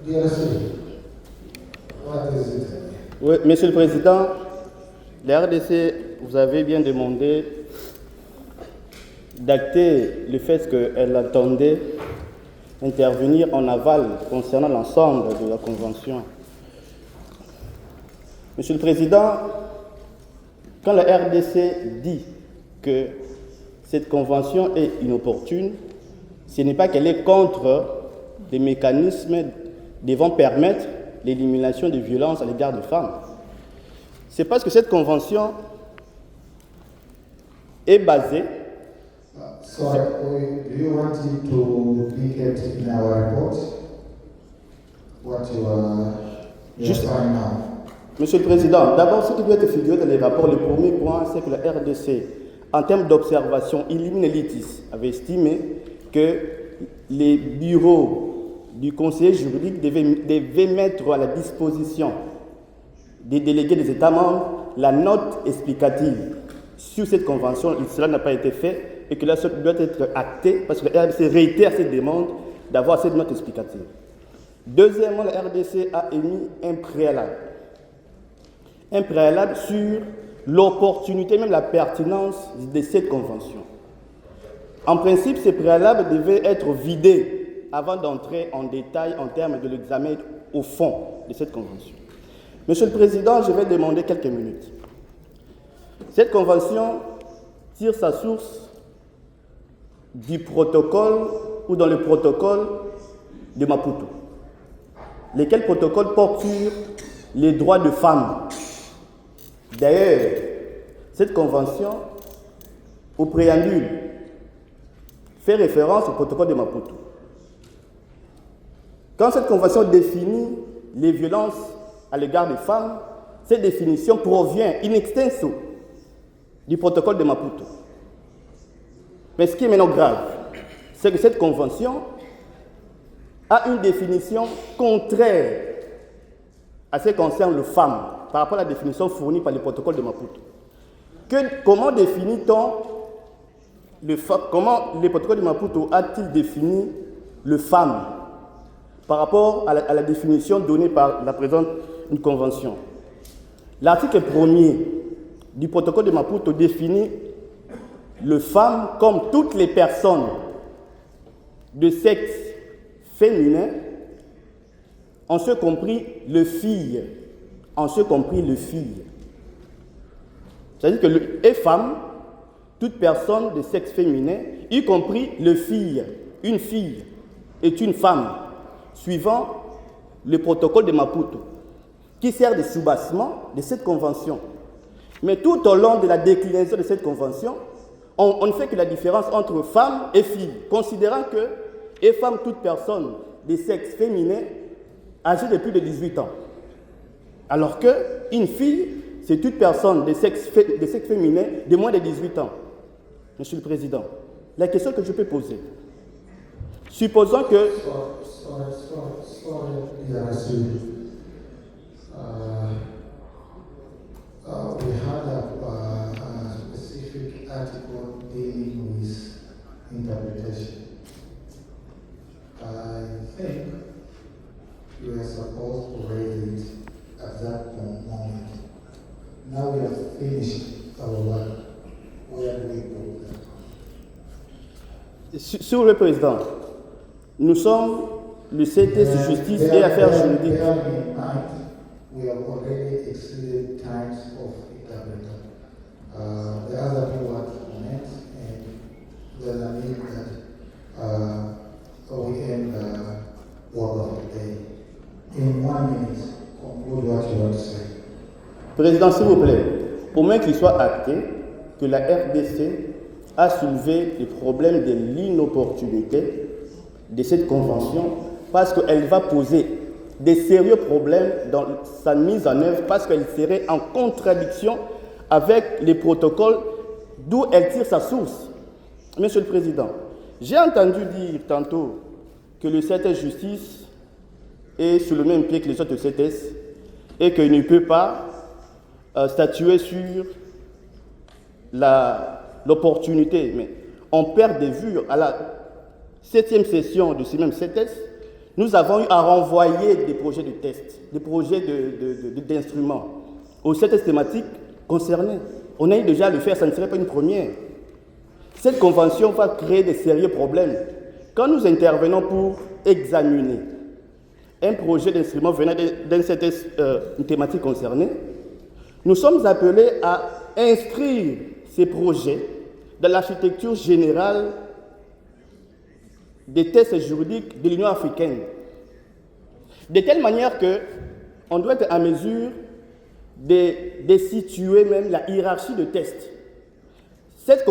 Oui, Monsieur le Président, la RDC, vous avez bien demandé d'acter le fait qu'elle attendait intervenir en aval concernant l'ensemble de la Convention. Monsieur le Président, quand la RDC dit que cette Convention est inopportune, ce n'est pas qu'elle est contre des mécanismes devant permettre l'élimination des violences à l'égard des femmes. C'est parce que cette Convention est basée Sorry, do you want it to indicate in our report what you are finding now? Monsieur le Président, d'abord, ce qui doit être figuré dans les rapports, le premier point, c'est que la RDC, en termes d'observation, Illimine Litis avait estimé que les bureaux du conseiller juridique devaient mettre à la disposition des délégués des États membres la note explicative sur cette convention. Cela n'a pas été fait et que là, ça doit être acté parce que la RDC réitère cette demande d'avoir cette note explicative. Deuxièmement, la RDC a émis un préalable sur l'opportunité, même la pertinence de cette convention. En principe, ces préalables devaient être vidés avant d'entrer en détail en termes de l'examen au fond de cette convention. Monsieur le Président, je vais demander quelques minutes. Cette convention tire sa source du protocole ou dans le protocole de Maputo, lesquels protocoles portent sur les droits de femmes. D'ailleurs, cette convention, au préambule, fait référence au protocole de Maputo. Quand cette convention définit les violences à l'égard des femmes, cette définition provient in extenso du protocole de Maputo. Mais ce qui est maintenant grave, c'est que cette convention a une définition contraire à ce qui concerne les femmes par rapport à la définition fournie par le protocole de Maputo. Comment définit-on comment le protocole de Maputo a-t-il défini le femme par rapport à la définition donnée par la présente convention? L'article 1er du protocole de Maputo définit le femme comme toutes les personnes de sexe féminin, en ce compris le fille, C'est-à-dire que les femmes, toute personne de sexe féminin, y compris le fille, une fille est une femme, suivant le protocole de Maputo, qui sert de soubassement de cette convention. Mais tout au long de la déclinaison de cette convention, on ne fait que la différence entre femme et fille, considérant que et femme, toute personne de sexe féminin âgée de plus de 18 ans. Alors qu'une fille, c'est toute personne de sexe féminin de moins de 18 ans. Monsieur le Président, la question que je peux poser, supposons que... We had a specific article dealing with interpretation. I think you were supposed to raise it at that moment. Now we have finished our work. Where do we go then? Sur le Président, nous sommes le CTS Justice et Affaires juridiques. We have already exceeded times of interpreter. The other two want to comment, and there's a need that we end the work of the day. In 1 minute, conclude what you want to say. Président, s'il vous plaît, pour moins qu'il soit acté que la RDC a soulevé le problème de l'inopportunité de cette convention parce qu'elle va poser des sérieux problèmes dans sa mise en œuvre parce qu'elle serait en contradiction avec les protocoles d'où elle tire sa source. Monsieur le Président, j'ai entendu dire tantôt que le CTS Justice est sur le même pied que les autres CTS et qu'il ne peut pas statuer sur l'opportunité. Mais on perd de vue à la 7e session de ce même CTS. nous avons eu à renvoyer des projets de test, des projets d'instruments aux sept thématiques concernées. On a eu déjà à le faire, ça ne serait pas une première. Cette convention va créer de sérieux problèmes. Quand nous intervenons pour examiner un projet d'instrument venant d'une certaine thématique concernée, nous sommes appelés à inscrire ces projets dans l'architecture générale des tests juridiques de l'Union africaine, de telle manière qu'on doit être en mesure de situer même la hiérarchie de tests. Cette